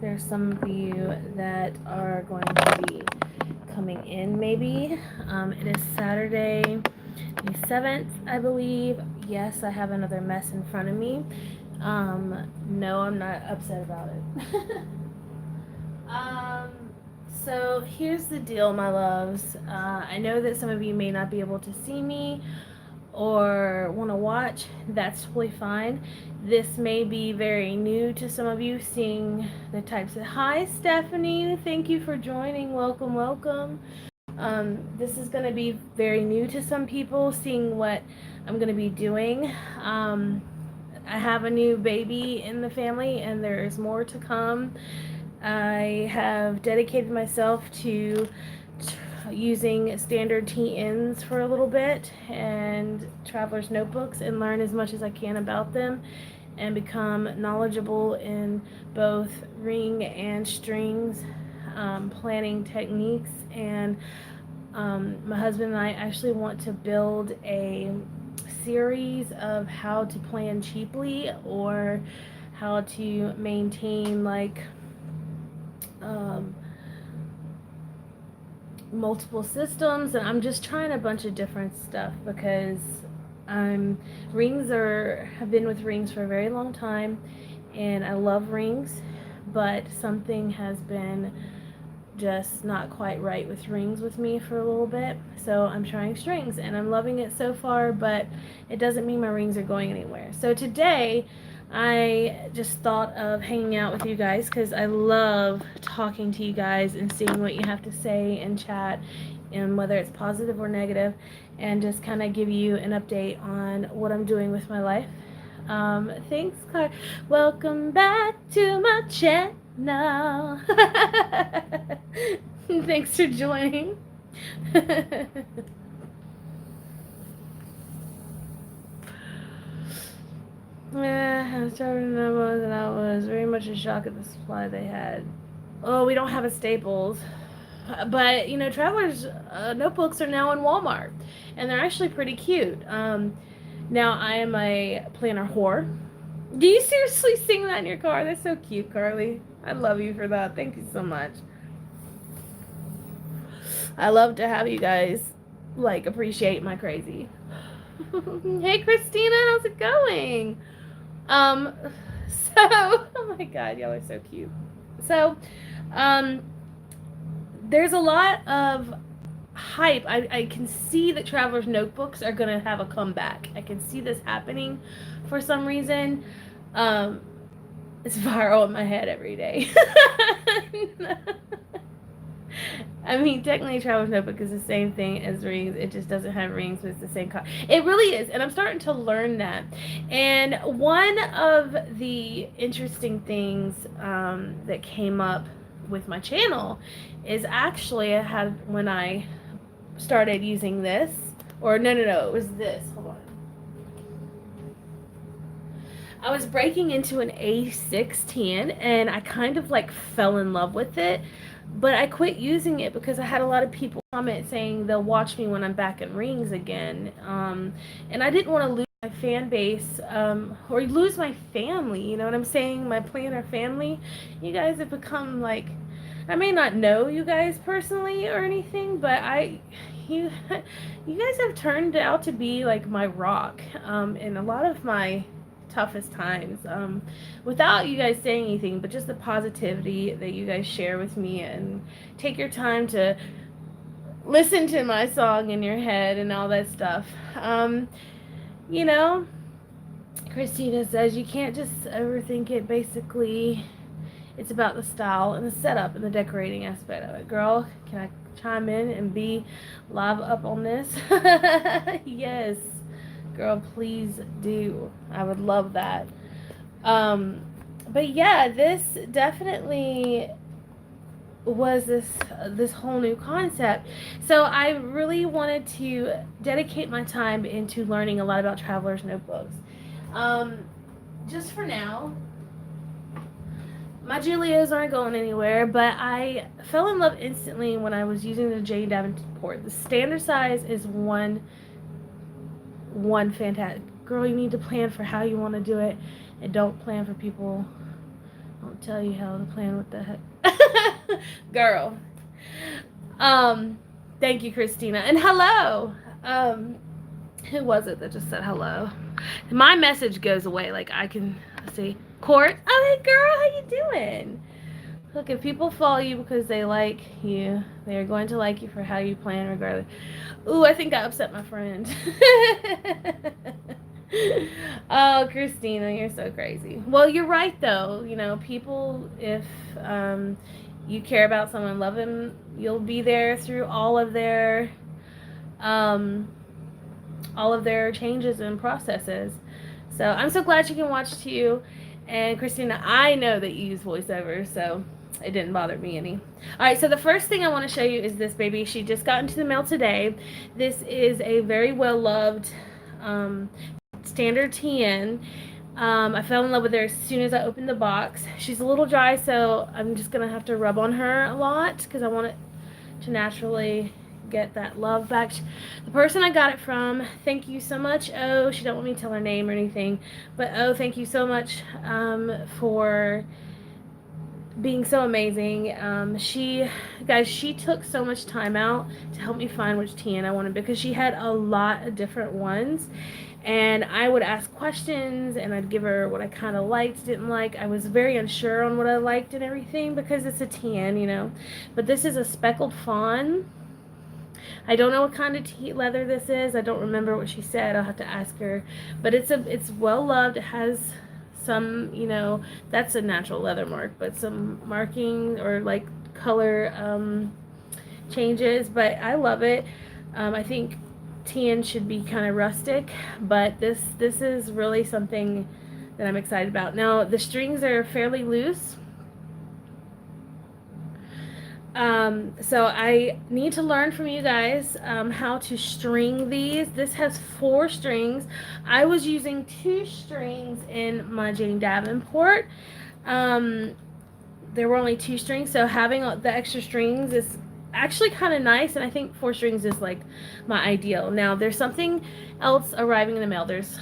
There's some of you that are going to be coming in maybe. It is Saturday the 7th, I believe. Yes, I have another mess in front of me. No, I'm not upset about it. um, so here's the deal, my loves. I know that some of you may not be able to see me or want to watch. That's totally fine. This may be very new to some of you, seeing the types of hi Stephanie, thank you for joining. Welcome, welcome. This is going to be very new to some people, seeing what I'm going to be doing. I have a new baby in the family, and there's more to come. I have dedicated myself to using standard TNs for a little bit and traveler's notebooks, and learn as much as I can about them and become knowledgeable in both ring and strings planning techniques. And my husband and I actually want to build a series of how to plan cheaply, or how to maintain um, multiple systems. And I'm just trying a bunch of different stuff because have been with rings for a very long time, and I love rings, but something has been just not quite right with rings with me for a little bit. So I'm trying strings, and I'm loving it so far, but it doesn't mean my rings are going anywhere. So today I just thought of hanging out with you guys because I love talking to you guys and seeing what you have to say in chat, and whether it's positive or negative, and just kind of give you an update on what I'm doing with my life. Thanks, Clark. Welcome back to my channel. Thanks for joining. Yeah, I was starting numbers, and I was very much in shock at the supply they had. Oh, we don't have a Staples. But, Traveler's notebooks are now in Walmart, and they're actually pretty cute. Now, I am a planner whore. Do you seriously sing that in your car? That's so cute, Carly. I love you for that. Thank you so much. I love to have you guys, appreciate my crazy. Hey, Christina, how's it going? Um, oh my god, y'all are so cute. So, there's a lot of hype. I can see that Traveler's Notebooks are going to have a comeback. I can see this happening for some reason. It's viral in my head every day. I mean, technically, Traveler's Notebook is the same thing as rings. It just doesn't have rings, but it's the same color. It really is, and I'm starting to learn that. And one of the interesting things that came up with my channel is actually when I started using this, or no, it was this. Hold on. I was breaking into an A610, and I kind of fell in love with it. But I quit using it because I had a lot of people comment saying they'll watch me when I'm back in rings again. And I didn't want to lose my fan base, or lose my family, you know what I'm saying? My planner family. You guys have become I may not know you guys personally or anything, but you guys have turned out to be my rock in a lot of my toughest times, without you guys saying anything, but just the positivity that you guys share with me, and take your time to listen to my song in your head and all that stuff. You know, Christina says you can't just overthink it. Basically, it's about the style and the setup and the decorating aspect of it. Girl, can I chime in and be live up on this? Yes. Girl, please do. I would love that. But yeah, this definitely was this whole new concept. So I really wanted to dedicate my time into learning a lot about Traveler's Notebooks. Just for now, my Julios aren't going anywhere, but I fell in love instantly when I was using the Jane Davenport. The standard size is one fantastic. Girl, you need to plan for how you want to do it, and don't plan for people. won't tell you how to plan. What the heck? Girl. Thank you, Christina. And hello. Who was it that just said hello? My message goes away. Like, I can see. Court. Oh, hey, girl. How you doing? Look, if people follow you because they like you, they are going to like you for how you plan regardless. Ooh, I think I upset my friend. Oh, Christina, you're so crazy. Well, you're right, though. You know, people, if you care about someone, love them, you'll be there through um, all of their changes and processes. So I'm so glad you can watch too. And Christina, I know that you use voiceover, so it didn't bother me any. All right, so the first thing I want to show you is this baby. She just got into the mail today. This is a very well-loved standard TN. I fell in love with her as soon as I opened the box. She's a little dry, so I'm just going to have to rub on her a lot because I want it to naturally get that love back. The person I got it from, thank you so much. Oh, she don't want me to tell her name or anything, but oh, thank you so much for being so amazing. She took so much time out to help me find which TN I wanted because she had a lot of different ones. And I would ask questions and I'd give her what I kind of liked, didn't like. I was very unsure on what I liked and everything because it's a TN, you know. But this is a speckled fawn. I don't know what kind of leather this is. I don't remember what she said. I'll have to ask her. But it's well loved. It has some, you know, that's a natural leather mark, but some marking or like color changes. But I love it. I think tan should be kind of rustic, but this is really something that I'm excited about. Now the strings are fairly loose. So I need to learn from you guys how to string these. This has 4 strings. I was using 2 strings in my Jane Davenport. There were only 2 strings, so having the extra strings is actually kind of nice, and I think 4 strings is like my ideal. Now there's something else arriving in the mail. There's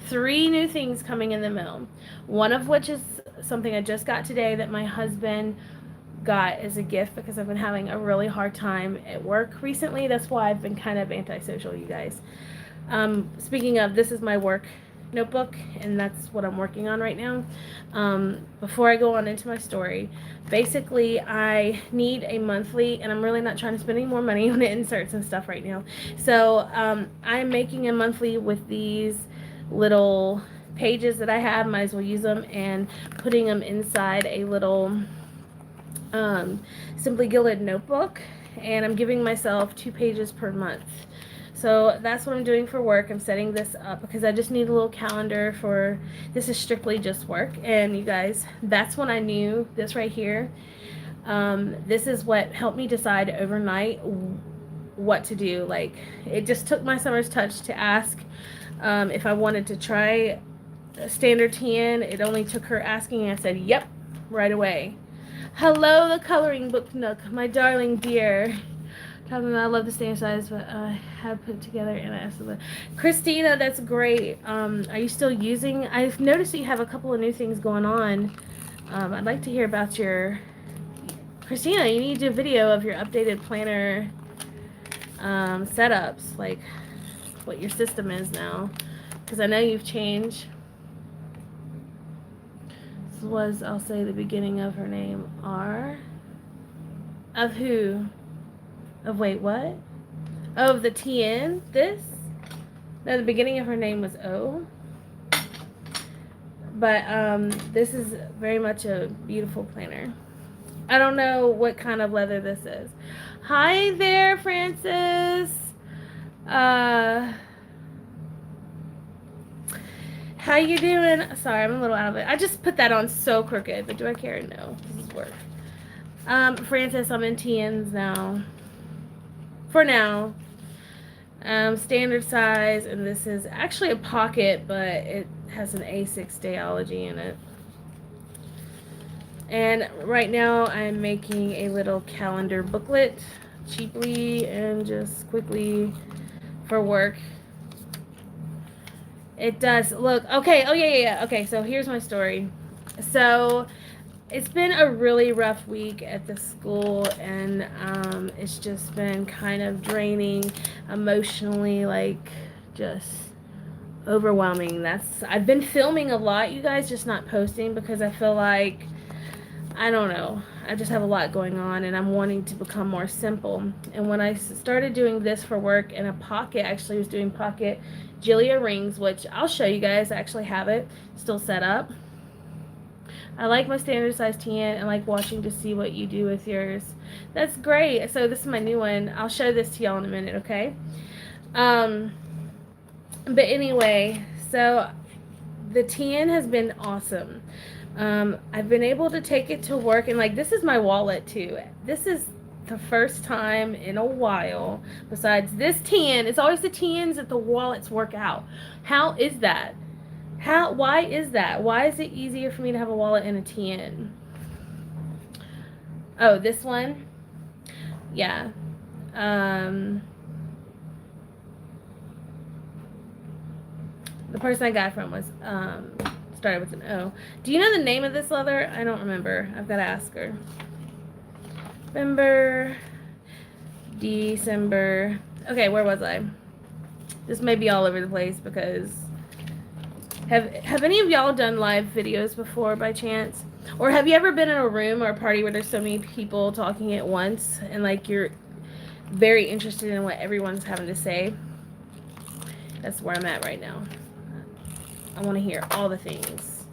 3 new things coming in the mail. One of which is something I just got today that my husband got as a gift because I've been having a really hard time at work recently. That's why I've been kind of antisocial, you guys. Speaking of, this is my work notebook, and that's what I'm working on right now. Before I go on into my story, basically I need a monthly, and I'm really not trying to spend any more money on inserts and stuff right now. So I'm making a monthly with these little pages that I have, might as well use them, and putting them inside a little Simply Gilded notebook, and I'm giving myself 2 pages per month. So that's what I'm doing for work. I'm setting this up because I just need a little calendar for, this is strictly just work. And you guys, that's when I knew this right here. This is what helped me decide overnight what to do. Like, it just took my summer's touch to ask if I wanted to try a standard tan. It only took her asking, and I said, yep, right away. Hello, the coloring book nook, my darling dear. Talking about I love the standard size, but I have put together and I asked them. Christina, that's great. Are you still using? I've noticed that you have a couple of new things going on. I'd like to hear about your. Christina, you need to do a video of your updated planner setups, like what your system is now, because I know you've changed. Was, I'll say, the beginning of her name R. Of who? Of wait, what? Oh, of the TN? This? No, the beginning of her name was O. But this is very much a beautiful planner. I don't know what kind of leather this is. Hi there, Francis. How you doing? Sorry, I'm a little out of it. I just put that on so crooked, but do I care? No, this is work. Francis, I'm in TNs now. For now. Standard size, and this is actually a pocket, but it has an A6 Dayology in it. And right now I'm making a little calendar booklet cheaply and just quickly for work. It does look okay. Oh yeah. Okay, so here's my story. So It's been a really rough week at the school, and it's just been kind of draining emotionally, like just overwhelming. I've been filming a lot, you guys, just not posting because I feel like, I don't know, I just have a lot going on and I'm wanting to become more simple. And when I started doing this for work in a pocket, I actually was doing pocket Gilia rings, which I'll show you guys. I actually have it still set up. I like my standard size tan and like watching to see what you do with yours. That's great. So this is my new one. I'll show this to y'all in a minute, okay? But anyway, so the tan has been awesome. I've been able to take it to work, and like, this is my wallet too. This is the first time in a while, besides this tan, it's always the tans that the wallets work out. How is that? Why is that? Why is it easier for me to have a wallet and a tan? Oh, this one? Yeah. The person I got from was, started with an O. Do you know the name of this leather? I don't remember. I've got to ask her. November, December. Okay, where was I? This may be all over the place because have any of y'all done live videos before by chance? Or have you ever been in a room or a party where there's so many people talking at once and like you're very interested in what everyone's having to say? That's where I'm at right now. I want to hear all the things.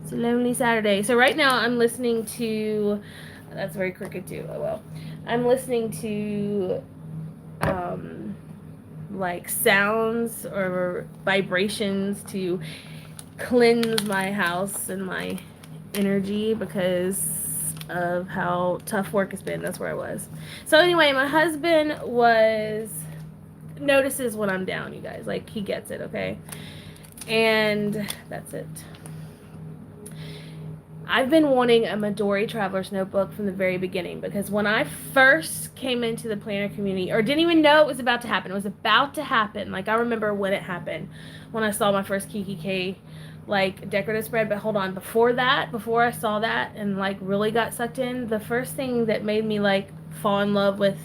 It's a lonely Saturday. So right now I'm listening to, that's very crooked too, oh well. I'm listening to like sounds or vibrations to cleanse my house and my energy because of how tough work has been. That's where I was. So anyway, my husband notices when I'm down, you guys. Like, he gets it, okay? And that's it. I've been wanting a Midori Traveler's Notebook from the very beginning because when I first came into the planner community, or didn't even know it was about to happen, it was about to happen. Like, I remember when it happened, when I saw my first Kikki K, like, decorative spread. But hold on, before I saw that and, like, really got sucked in, the first thing that made me, like, fall in love with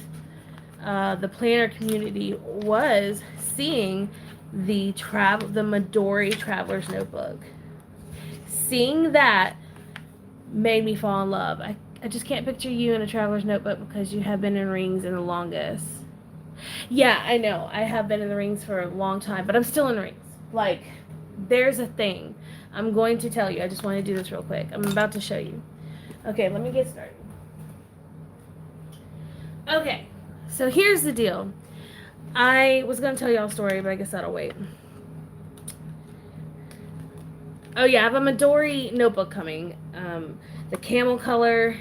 the planner community was seeing the Midori Traveler's Notebook. Seeing that made me fall in love. I just can't picture you in a traveler's notebook because you have been in rings in the longest. Yeah, I know. I have been in the rings for a long time, but I'm still in rings. Like, there's a thing. I'm going to tell you. I just want to do this real quick. I'm about to show you. Okay, let me get started. Okay, so here's the deal. I was going to tell y'all a story, but I guess that'll wait. Oh yeah, I have a Midori notebook coming. The camel color,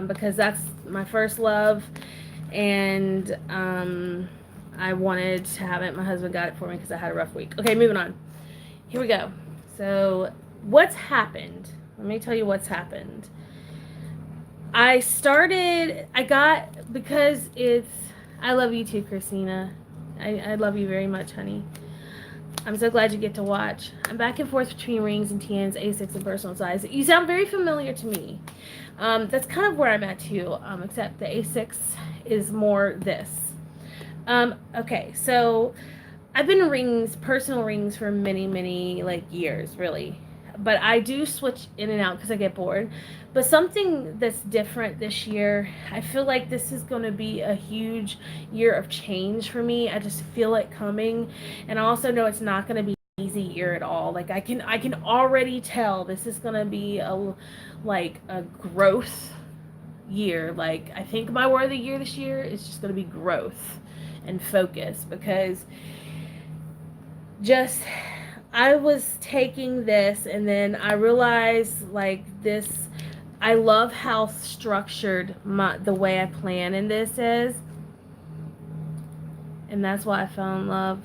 because that's my first love, and I wanted to have it. My husband got it for me because I had a rough week. Okay, moving on. Here we go. So what's happened? Let me tell you what's happened. Because I love you too, Christina. I love you very much, honey. I'm so glad you get to watch. I'm back and forth between rings and TNs, A6 and personal size. You sound very familiar to me. That's kind of where I'm at too, except the A6 is more this. Okay, so I've been in rings, personal rings, for many, many, like, years, really. But I do switch in and out because I get bored. But something that's different this year, I feel like this is going to be a huge year of change for me. I just feel it coming. And I also know it's not going to be an easy year at all. Like, I can already tell this is going to be a growth year. Like, I think my word of the year this year is just going to be growth and focus, because just, I was taking this and then I realized, like, this, I love how structured the way I plan in this is. And that's why I fell in love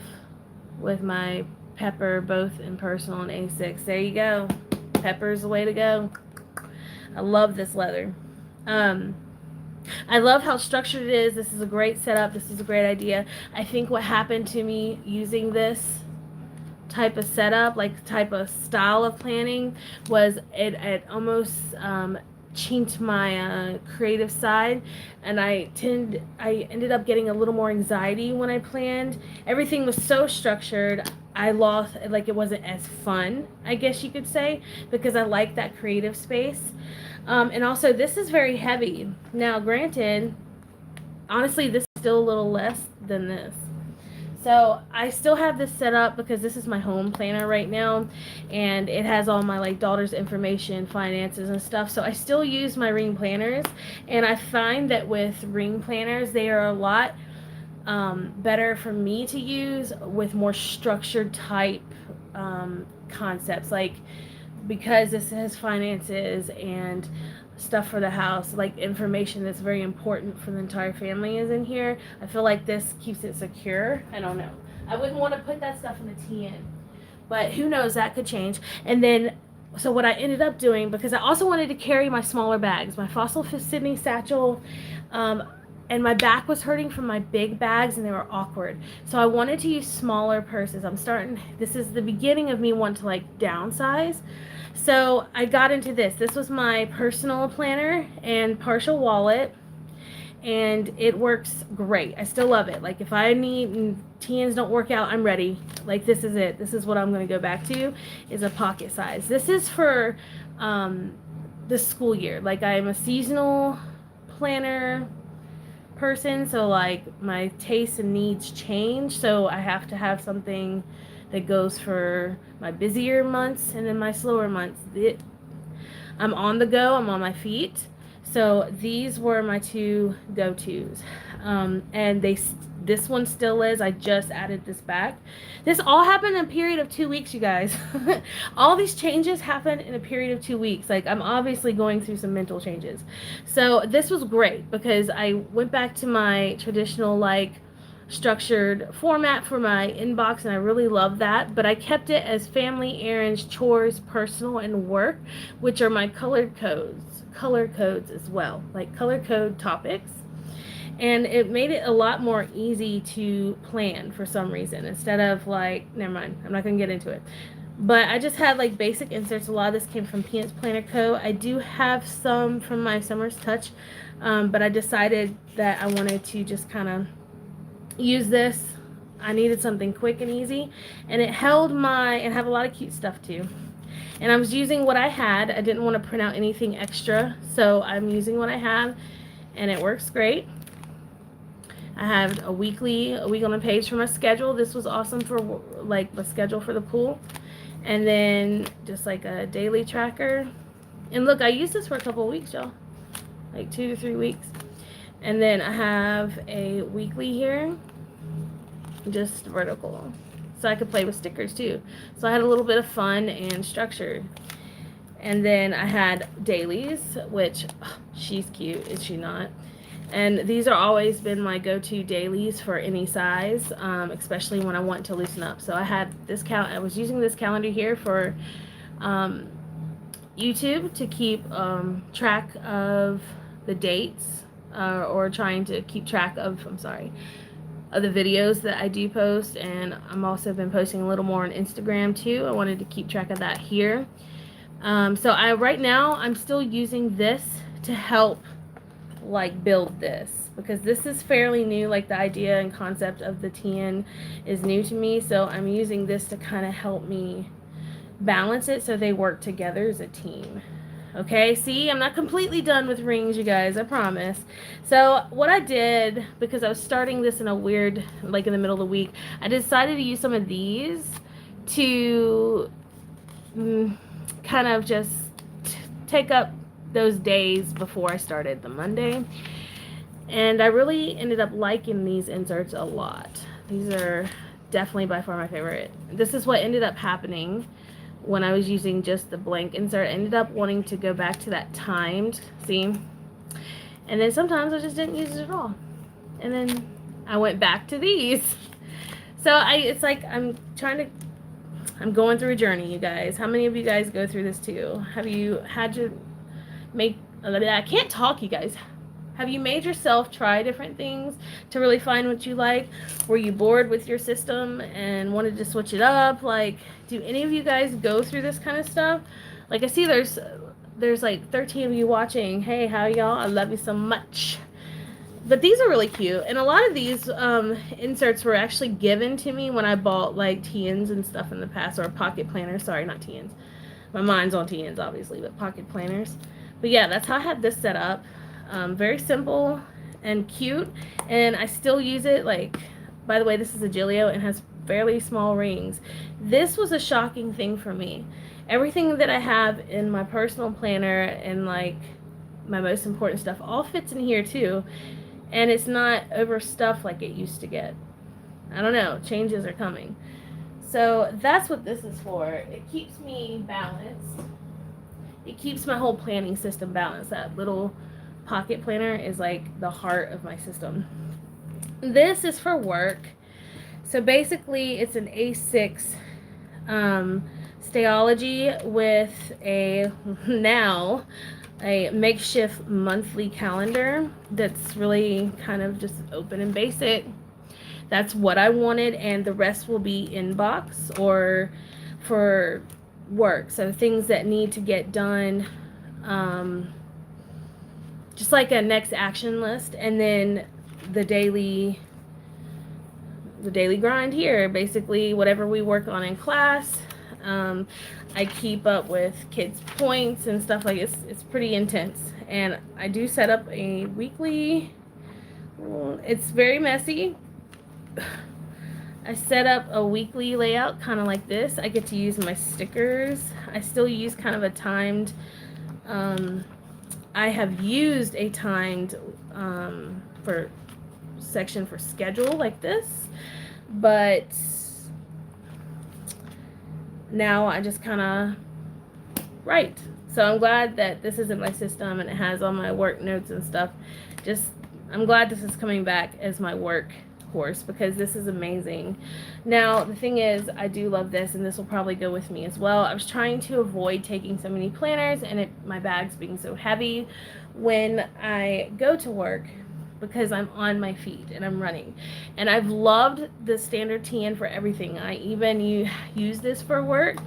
with my pepper, both in personal and A6. There you go. Pepper's the way to go. I love this leather. I love how structured it is. This is a great setup. This is a great idea. I think what happened to me using this type of setup, like type of style of planning, was it almost chinked my creative side, and I ended up getting a little more anxiety when I planned. Everything was so structured. I lost, like, it wasn't as fun, I guess you could say, because I like that creative space. And also, this is very heavy. Now, granted, honestly, this is still a little less than this. So I still have this set up because this is my home planner right now, and it has all my like daughter's information, finances and stuff. So I still use my ring planners, and I find that with ring planners, they are a lot better for me to use with more structured type concepts, like because this has finances and stuff for the house, like information that's very important for the entire family is in here. I feel like this keeps it secure. I don't know. I wouldn't want to put that stuff in the TN, but who knows, that could change. And then, so what I ended up doing, because I also wanted to carry my smaller bags, my Fossil Sydney satchel, and my back was hurting from my big bags and they were awkward. So I wanted to use smaller purses. This is the beginning of me wanting to like downsize. So I got into this. This was my personal planner and partial wallet, and it works great. I still love it. Like if I need TNs don't work out, I'm ready. Like this is it. This is what I'm going to go back to, is a pocket size. This is for the school year. Like I'm a seasonal planner person, so like my tastes and needs change, so I have to have something that goes for my busier months and then my slower months. I'm on the go, I'm on my feet, so these were my two go-tos, and this one still is. I just added this back. This all happened in a period of 2 weeks, you guys. All these changes happened in a period of 2 weeks. Like I'm obviously going through some mental changes. So this was great because I went back to my traditional like structured format for my inbox, and I really love that, but I kept it as family, errands, chores, personal, and work, which are my color codes as well, like color code topics. And it made it a lot more easy to plan for some reason, instead of like, never mind, I'm not gonna get into it. But I just had like basic inserts. A lot of this came from Peanuts Planner Co. I do have some from my Summer's Touch, but I decided that I wanted to just kind of use this. I needed something quick and easy, and it held and have a lot of cute stuff too. And I was using what I had. I didn't want to print out anything extra, so I'm using what I have, and it works great. I have a week on a page for my schedule. This was awesome for like my schedule for the pool. And then just like a daily tracker. And look, I used this for a couple of weeks, y'all. Like 2 to 3 weeks. And then I have a weekly here, just vertical. So I could play with stickers too. So I had a little bit of fun and structure. And then I had dailies, which she's cute, is she not? And these are always been my go-to dailies for any size, especially when I want to loosen up. So I had this I was using this calendar here for YouTube to keep track of the dates, or trying to keep track of, of the videos that I do post. And I'm also been posting a little more on Instagram too. I wanted to keep track of that here. So right now I'm still using this to help like build this, because this is fairly new. Like the idea and concept of the TN is new to me, so I'm using this to kind of help me balance it so they work together as a team. Okay, see, I'm not completely done with rings, you guys, I promise. So what I did, because I was starting this in a weird, like in the middle of the week, I decided to use some of these to kind of just take up those days before I started the Monday. And I really ended up liking these inserts a lot. These are definitely by far my favorite. This is what ended up happening when I was using just the blank insert. I ended up wanting to go back to that timed, see? And then sometimes I just didn't use it at all. And then I went back to these. So it's like I'm going through a journey, you guys. How many of you guys go through this too? Have you had to I can't talk, you guys. Have you made yourself try different things to really find what you like? Were you bored with your system and wanted to switch it up? Like, do any of you guys go through this kind of stuff? Like, I see there's like 13 of you watching. Hey, how y'all? I love you so much. But these are really cute, and a lot of these inserts were actually given to me when I bought like TNs and stuff in the past, or pocket planners. Sorry, not TNs. My mind's on TNs, obviously, but pocket planners. But yeah, that's how I have this set up. Very simple and cute, and I still use it. Like, by the way, this is a Gillio and has fairly small rings. This was a shocking thing for me. Everything that I have in my personal planner and like my most important stuff all fits in here too, and it's not overstuffed like it used to get. I don't know, changes are coming. So that's what this is for. It keeps me balanced. It keeps my whole planning system balanced. That little pocket planner is like the heart of my system. This is for work. So basically it's an A6 Stayology with a makeshift monthly calendar that's really kind of just open and basic. That's what I wanted, and the rest will be inbox or for work. So things that need to get done, just like a next action list, and then the daily grind here. Basically, whatever we work on in class. I keep up with kids' points and stuff like this. It's pretty intense, and I do set up a weekly. It's very messy. I set up a weekly layout kind of like this. I get to use my stickers. I still use kind of a timed, I have used a timed for section for schedule like this, but now I just kind of write. So I'm glad that this is in my system and it has all my work notes and stuff. I'm glad this is coming back as my work course because this is amazing. Now the thing is, I do love this, and this will probably go with me as well. I was trying to avoid taking so many planners and my bags being so heavy when I go to work because I'm on my feet and I'm running. And I've loved the standard TN for everything. I even use this for work,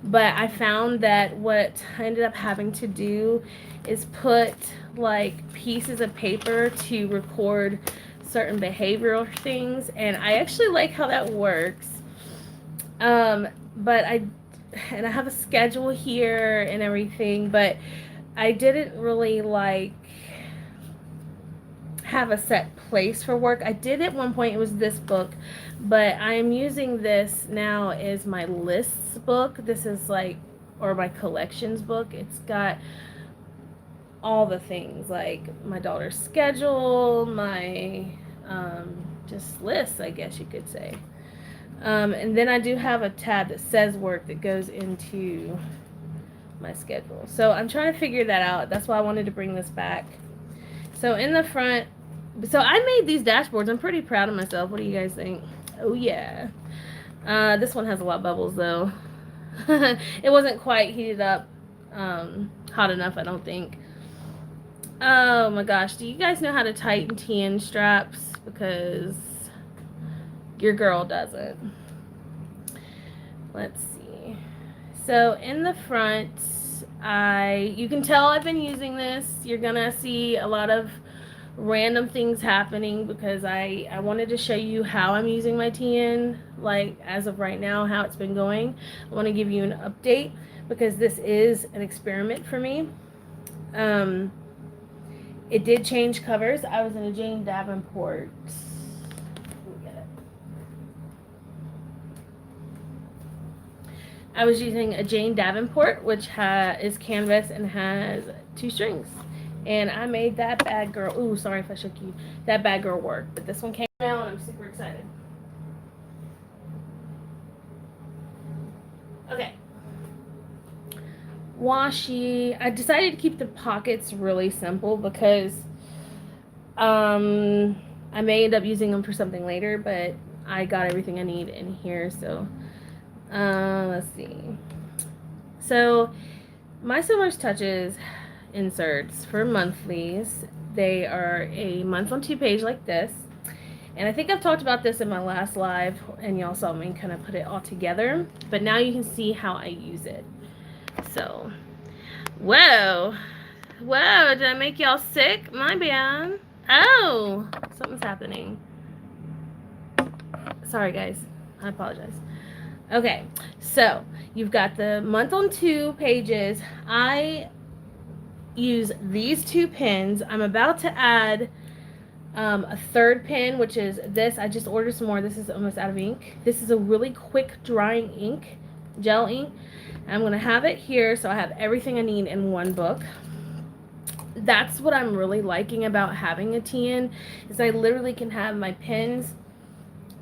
but I found that what I ended up having to do is put like pieces of paper to record certain behavioral things, and I actually like how that works. But I have a schedule here and everything, but I didn't really like have a set place for work. I did at one point, it was this book, but I'm using this now as my lists book. This is like, or my collections book. It's got all the things like my daughter's schedule, my just lists, I guess you could say. And then I do have a tab that says work that goes into my schedule. So I'm trying to figure that out. That's why I wanted to bring this back. So in the front, so I made these dashboards. I'm pretty proud of myself. What do you guys think? Oh yeah. This one has a lot of bubbles though. It wasn't quite heated up hot enough, I don't think. Oh my gosh, do you guys know how to tighten TN straps? Because your girl doesn't. Let's see. So in the front, you can tell I've been using this. You're gonna see a lot of random things happening because I wanted to show you how I'm using my TN, like as of right now, how it's been going. I want to give you an update because this is an experiment for me. It did change covers. I was in a Jane Davenport. I was using a Jane Davenport, which is canvas and has 2 strings. And I made that bad girl, ooh, sorry if I shook you, that bad girl work. But this one came out and I'm super excited. Okay. Washi. I decided to keep the pockets really simple because I may end up using them for something later, but I got everything I need in here. So let's see. So my Sewers Touches inserts for monthlies. They are a month on 2 page like this. And I think I've talked about this in my last live, and y'all saw me kind of put it all together. But now you can see how I use it. So, whoa. Whoa, did I make y'all sick? My bad. Oh, something's happening. Sorry, guys. I apologize. Okay, so you've got the month on 2 pages. I use these 2 pens. I'm about to add a third pen, which is this. I just ordered some more. This is almost out of ink. This is a really quick drying ink, gel ink. I'm going to have it here so I have everything I need in one book. That's what I'm really liking about having a TN, is I literally can have my pens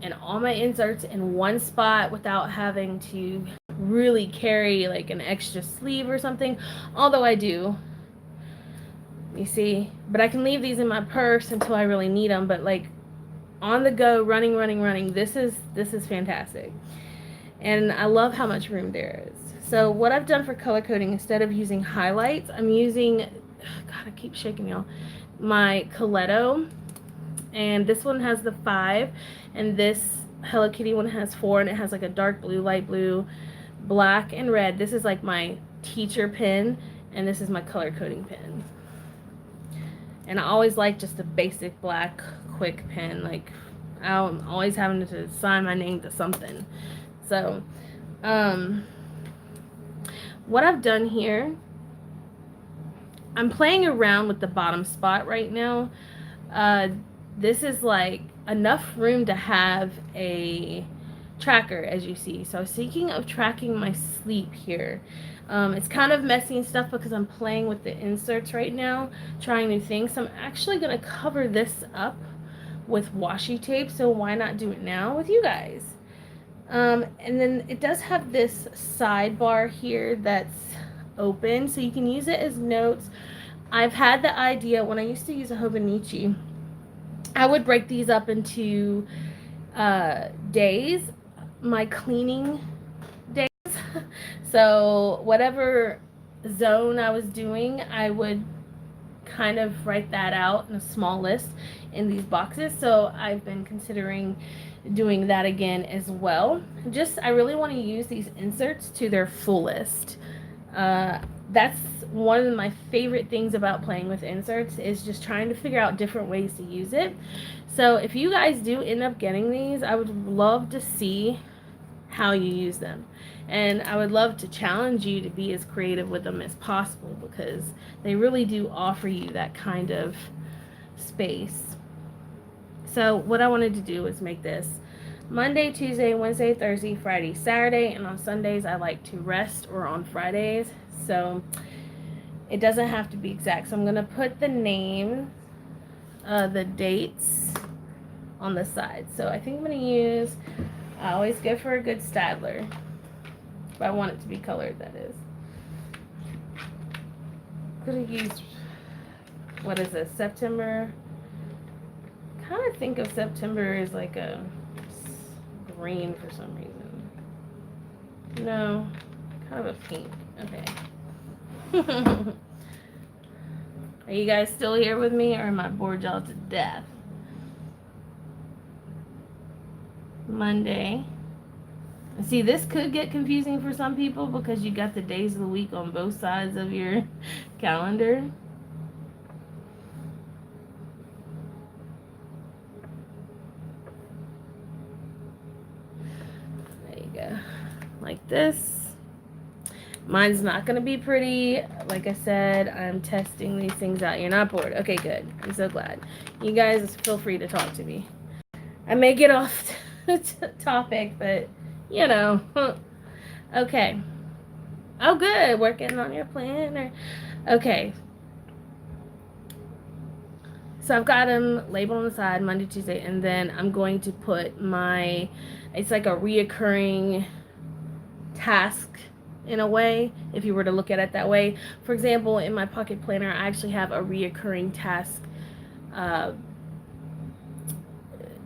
and all my inserts in one spot without having to really carry like an extra sleeve or something, although I do. You see, but I can leave these in my purse until I really need them. But like on the go, running, this is fantastic, and I love how much room there is. So what I've done for color coding, instead of using highlights, I'm using, God, I keep shaking y'all, my Coletto, and this one has the 5, and this Hello Kitty one has 4, and it has like a dark blue, light blue, black, and red. This is like my teacher pen, and this is my color coding pen. And I always like just a basic black quick pen. Like, I'm always having to sign my name to something. So, what I've done here, I'm playing around with the bottom spot right now. This is like enough room to have a tracker, as you see. So, speaking of tracking my sleep here, it's kind of messy and stuff because I'm playing with the inserts right now, trying new things. So I'm actually going to cover this up with washi tape, so why not do it now with you guys? And then it does have this sidebar here that's open, so you can use it as notes. I've had the idea, when I used to use a Hobonichi, I would break these up into days, my cleaning days. So whatever zone I was doing, I would kind of write that out in a small list in these boxes. So I've been considering doing that again as well. I really want to use these inserts to their fullest. That's one of my favorite things about playing with inserts, is just trying to figure out different ways to use it. So if you guys do end up getting these, I would love to see how you use them. And I would love to challenge you to be as creative with them as possible, because they really do offer you that kind of space. So what I wanted to do was make this Monday, Tuesday, Wednesday, Thursday, Friday, Saturday, and on Sundays I like to rest, or on Fridays. So it doesn't have to be exact. So I'm going to put the name, the dates on the side. So I think I'm going to use, I always go for a good Staedtler. But I want it to be colored, that is. Could have used, what is this, September? Kind of think of September as like a green for some reason. No, kind of a pink. Okay. Are you guys still here with me, or am I bored y'all to death? Monday. See, this could get confusing for some people because you got the days of the week on both sides of your calendar. There you go. Like this. Mine's not going to be pretty. Like I said, I'm testing these things out. You're not bored. Okay, good. I'm so glad. You guys feel free to talk to me. I may get off topic, but you know. Okay. Oh, good. Working on your planner. Okay. So I've got them labeled on the side, Monday, Tuesday, and then I'm going to put my, it's like a reoccurring task in a way, if you were to look at it that way. For example, in my pocket planner, I actually have a reoccurring task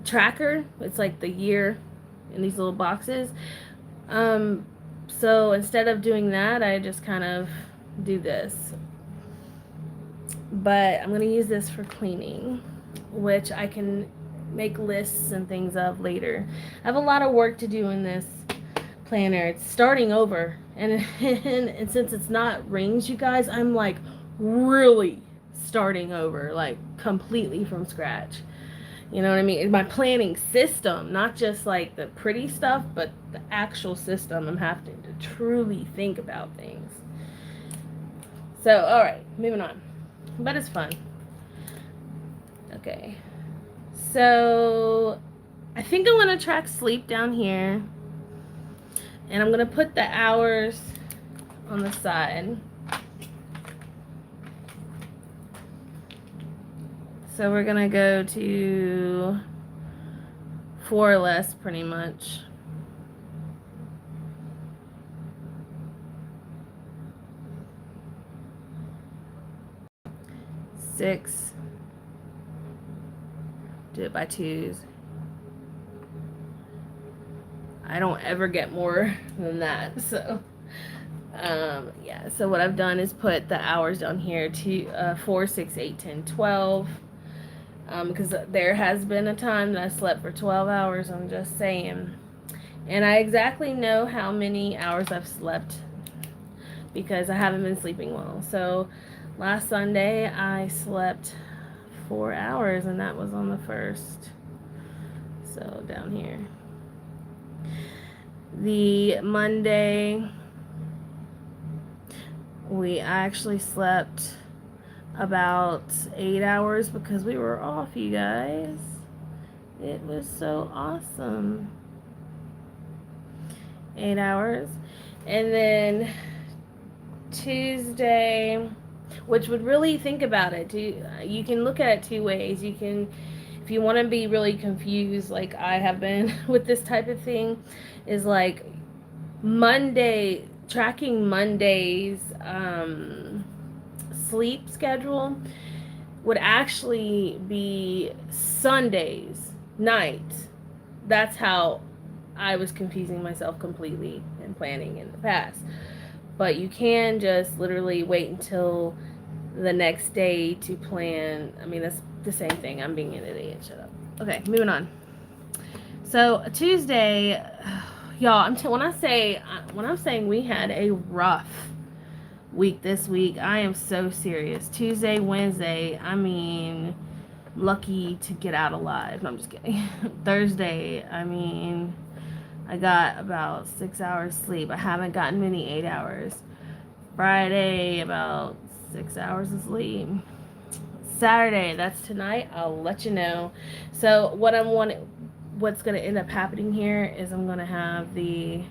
tracker. It's like the year in these little boxes. So instead of doing that, I just kind of do this. but I'm going to use this for cleaning, which I can make lists and things of later. I have a lot of work to do in this planner. It's starting over, and since it's not rings, you guys, I'm like really starting over, like completely from scratch. You know what I mean? My planning system, not just like the pretty stuff, but the actual system. I'm having to truly think about things. So, all right, moving on. But it's fun. Okay. So, I think I'm going to track sleep down here. And I'm going to put the hours on the side. So we're going to go to 4 or less pretty much. Six. Do it by twos. I don't ever get more than that. So, yeah. So what I've done is put the hours down here to 4, 6, 8, 10, 12. Because there has been a time that I slept for 12 hours. I'm just saying. And I exactly know how many hours I've slept because I haven't been sleeping well. So last Sunday I slept 4 hours, and that was on the 1st. So down here. The Monday, I actually slept about 8 hours because we were off, you guys. It was so awesome. 8 hours. And then Tuesday, which would really think about it. You can look at it 2 ways. You can, if you want to be really confused, like I have been with this type of thing, is like Monday, tracking Monday's sleep schedule would actually be Sunday's night. That's how I was confusing myself completely in planning in the past. But you can just literally wait until the next day to plan. I mean, that's the same thing. I'm being an idiot. Shut up. Okay, moving on. So Tuesday, y'all, when I'm saying we had a rough week this week, I am so serious. Tuesday, Wednesday, I mean, lucky to get out alive. No, I'm just kidding. Thursday, I mean, I got about 6 hours sleep. I haven't gotten many 8 hours. Friday, about 6 hours of sleep. Saturday, that's tonight. I'll let you know. So what's going to end up happening here is I'm going to have them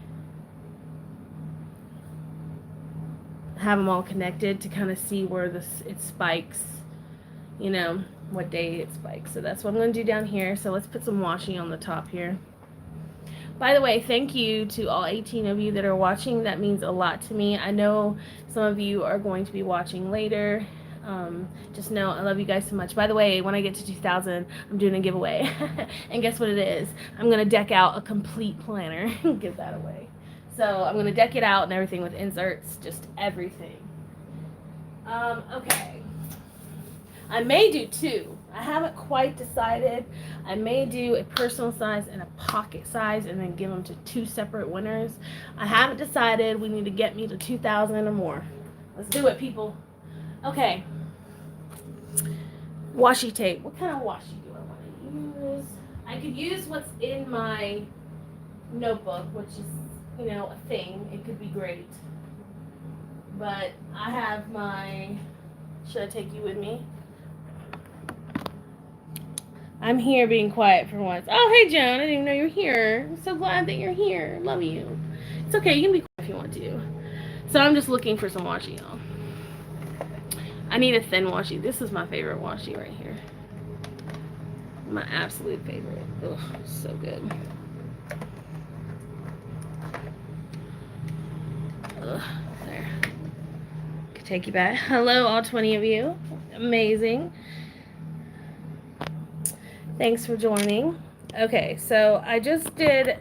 all connected to kind of see where it spikes, you know, what day it spikes. So that's what I'm going to do down here. So let's put some washi on the top here. By the way, thank you to all 18 of you that are watching. That means a lot to me. I know some of you are going to be watching later. Just know I love you guys so much. By the way, when I get to 2,000, I'm doing a giveaway. And guess what it is? I'm going to deck out a complete planner and give that away. So I'm going to deck it out and everything with inserts, just everything. Okay. I may do 2. I haven't quite decided. I may do a personal size and a pocket size and then give them to 2 separate winners. I haven't decided. We need to get me to 2,000 or more. Let's do it, people. Okay. Washi tape. What kind of washi do I want to use? I could use what's in my notebook, which is, you know, a thing. It could be great. But I have my... Should I take you with me? I'm here being quiet for once. Oh, hey, Joan. I didn't even know you're here. I'm so glad that you're here. Love you. It's okay. You can be quiet if you want to. So I'm just looking for some washi, y'all. I need a thin washi. This is my favorite washi right here. My absolute favorite. Ugh, so good. Ugh, there. Could take you back. Hello, all 20 of you. Amazing. Thanks for joining. Okay, so I just did,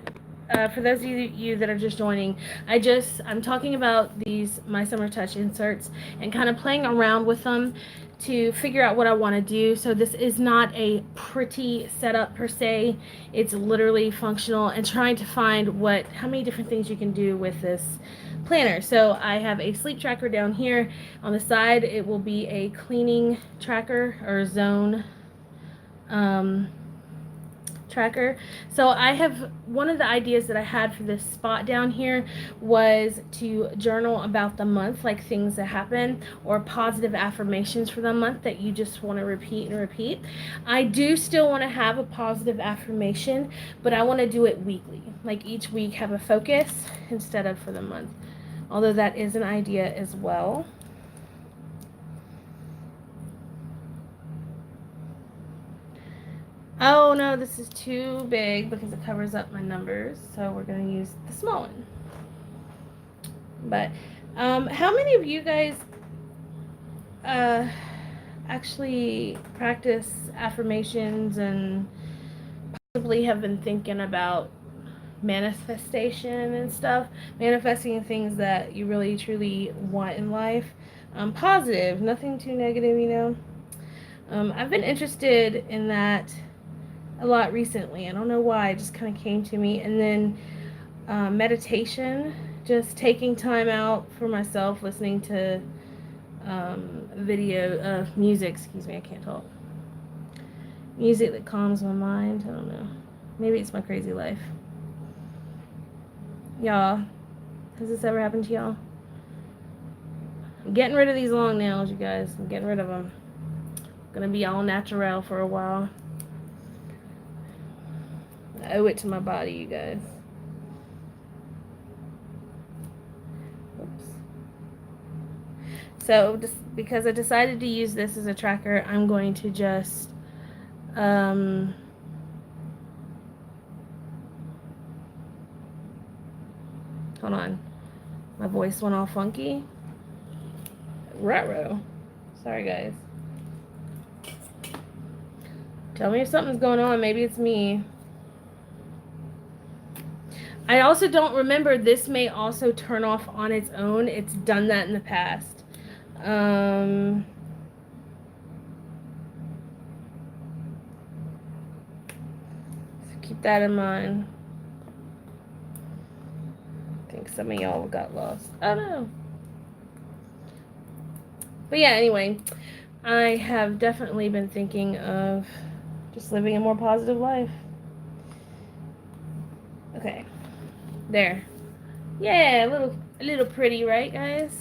for those of you that are just joining, I'm talking about these My Summer Touch inserts and kind of playing around with them to figure out what I want to do. So this is not a pretty setup per se. It's literally functional and trying to find how many different things you can do with this planner. So I have a sleep tracker down here. On the side, it will be a cleaning tracker or zone tracker. So I have, one of the ideas that I had for this spot down here was to journal about the month, like things that happen or positive affirmations for the month that you just want to repeat and repeat. I do still want to have a positive affirmation, but I want to do it weekly, like each week have a focus instead of for the month, although that is an idea as well. Oh no, this is too big because it covers up my numbers, so we're going to use the small one. But how many of you guys actually practice affirmations and possibly have been thinking about manifestation and stuff, manifesting things that you really truly want in life? Positive, nothing too negative, you know. I've been interested in that a lot recently. I don't know why, it just kind of came to me. And then meditation, just taking time out for myself, listening to music, excuse me, I can't talk. Music that calms my mind. I don't know. Maybe it's my crazy life. Y'all, has this ever happened to y'all? I'm getting rid of these long nails, you guys. I'm getting rid of them. I'm gonna be all natural for a while. I owe it to my body, you guys. Oops. So, just because I decided to use this as a tracker, I'm going to just hold on. My voice went all funky. Ruh-roh. Sorry, guys. Tell me if something's going on. Maybe it's me. I also don't remember, this may also turn off on its own. It's done that in the past. So keep that in mind. I think some of y'all got lost. I don't know. But yeah, anyway, I have definitely been thinking of just living a more positive life. Okay. There. Yeah, a little pretty, right, guys?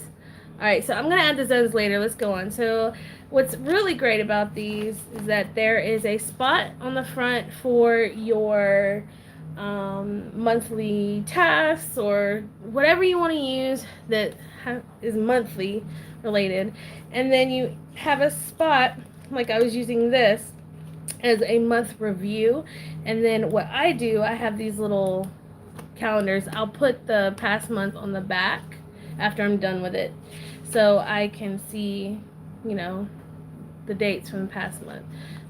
All right, so I'm going to add the zones later. Let's go on. So what's really great about these is that there is a spot on the front for your monthly tasks or whatever you want to use that is monthly related. And then you have a spot, like I was using this, as a month review. And then what I do, I have these little calendars. I'll put the past month on the back after I'm done with it, so I can see, you know, the dates from the past month.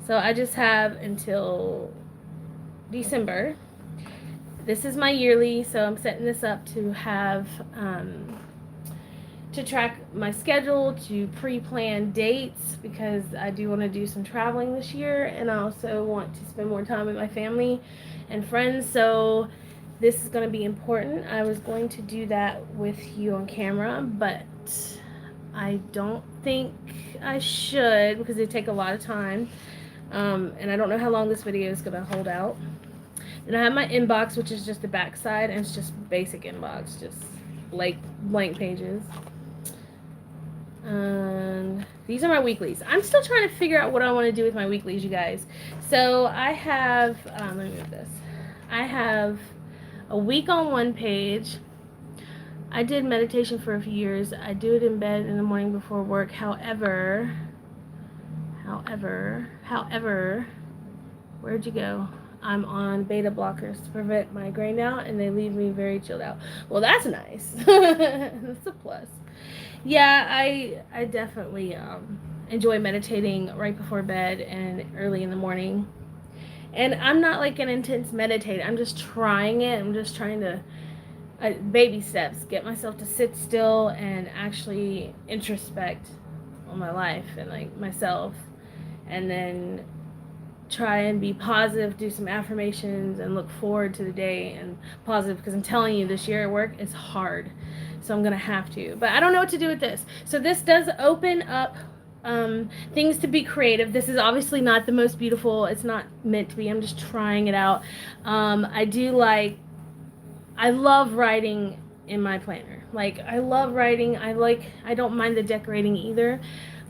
So I just have until December. This is my yearly, so I'm setting this up to have to track my schedule, to pre-plan dates, because I do want to do some traveling this year, and I also want to spend more time with my family and friends. So this is going to be important. I was going to do that with you on camera, but I don't think I should because it take a lot of time. And I don't know how long this video is going to hold out. And I have my inbox, which is just the back side, and it's just basic inbox, just blank pages. And these are my weeklies. I'm still trying to figure out what I want to do with my weeklies, you guys. So I have, let me move this. I have a week on one page. I did meditation for a few years. I do it in bed in the morning before work. However, where'd you go? I'm on beta blockers to prevent migraine now, and they leave me very chilled out. Well, that's nice. That's a plus. Yeah, I definitely enjoy meditating right before bed and early in the morning. And I'm not like an intense meditator. I'm just trying it. I'm just trying to, baby steps, get myself to sit still and actually introspect on my life and like myself, and then try and be positive, do some affirmations, and look forward to the day and positive, because I'm telling you, this year at work is hard. So I'm going to have to. But I don't know what to do with this. So this does open up things to be creative. This is obviously not the most beautiful. It's not meant to be. I'm just trying it out. I love writing in my planner. Like, I love writing. I don't mind the decorating either.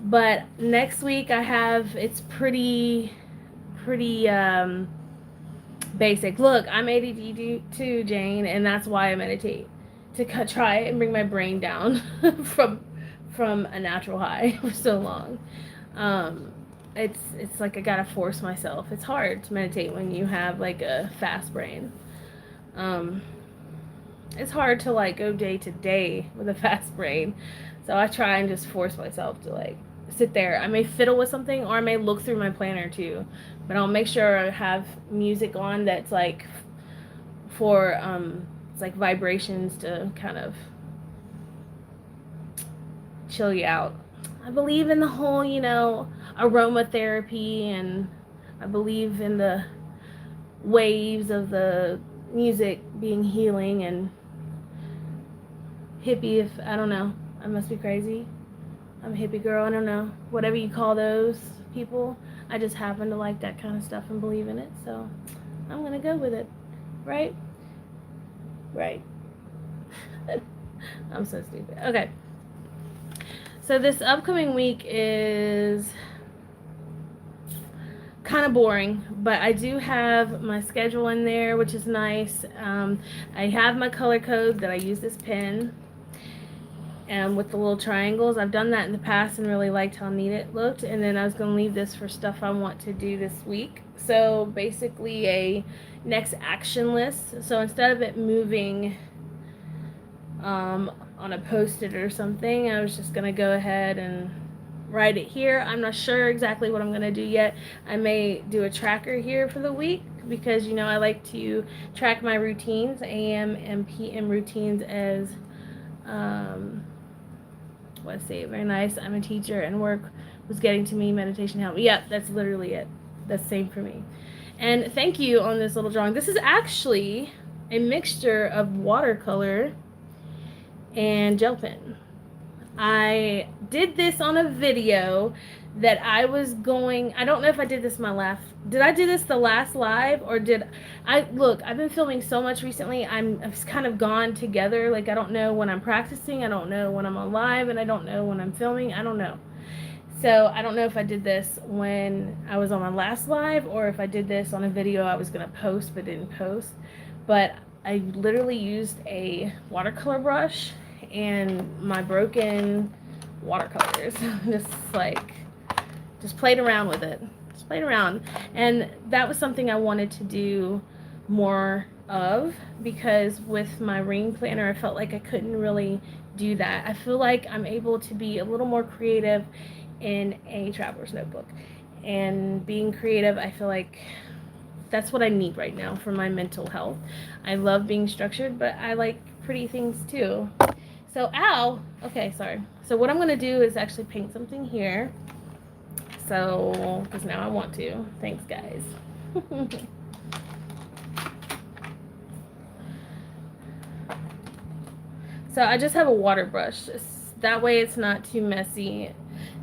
But next week it's pretty basic. Look, I'm ADD too, Jane, and that's why I meditate, to try and bring my brain down from a natural high for so long. It's like I gotta force myself. It's hard to meditate when you have like a fast brain. It's hard to like go day to day with a fast brain, so I try and just force myself to like sit there. I may fiddle with something, or I may look through my planner too, but I'll make sure I have music on that's like for it's like vibrations to kind of chill you out. I believe in the whole, aromatherapy, and I believe in the waves of the music being healing and hippie. If I don't know, I must be crazy. I'm a hippie girl. I don't know, whatever you call those people. I just happen to like that kind of stuff and believe in it, so I'm gonna go with it. Right? I'm so stupid. Okay. So this upcoming week is kind of boring, but I do have my schedule in there, which is nice. I have my color code that I use this pen, and with the little triangles. I've done that in the past and really liked how neat it looked. And then I was going to leave this for stuff I want to do this week. So basically a next action list. So instead of it moving on a post-it or something, I was just going to go ahead and write it here. I'm not sure exactly what I'm going to do yet. I may do a tracker here for the week, because I like to track my routines, AM and PM routines, as let's see, very nice. I'm a teacher and work was getting to me. Meditation helped me. Yeah, that's literally it. That's the same for me. And thank you on this little drawing. This is actually a mixture of watercolor and gel pen. I did this on a video that I don't know if I did this did I do this the last live, or I've been filming so much recently. I've kind of gone together. Like, I don't know when I'm practicing, I don't know when I'm on live, and I don't know when I'm filming. I don't know. So I don't know if I did this when I was on my last live, or if I did this on a video I was going to post but didn't post. But I literally used a watercolor brush and my broken watercolors. just played around with it. Just played around. And that was something I wanted to do more of, because with my ring planner, I felt like I couldn't really do that. I feel like I'm able to be a little more creative in a traveler's notebook. And being creative, I feel like that's what I need right now for my mental health. I love being structured, but I like pretty things too. So, okay, sorry. So what I'm going to do is actually paint something here. So, because now I want to. Thanks, guys. So I just have a water brush. That way it's not too messy.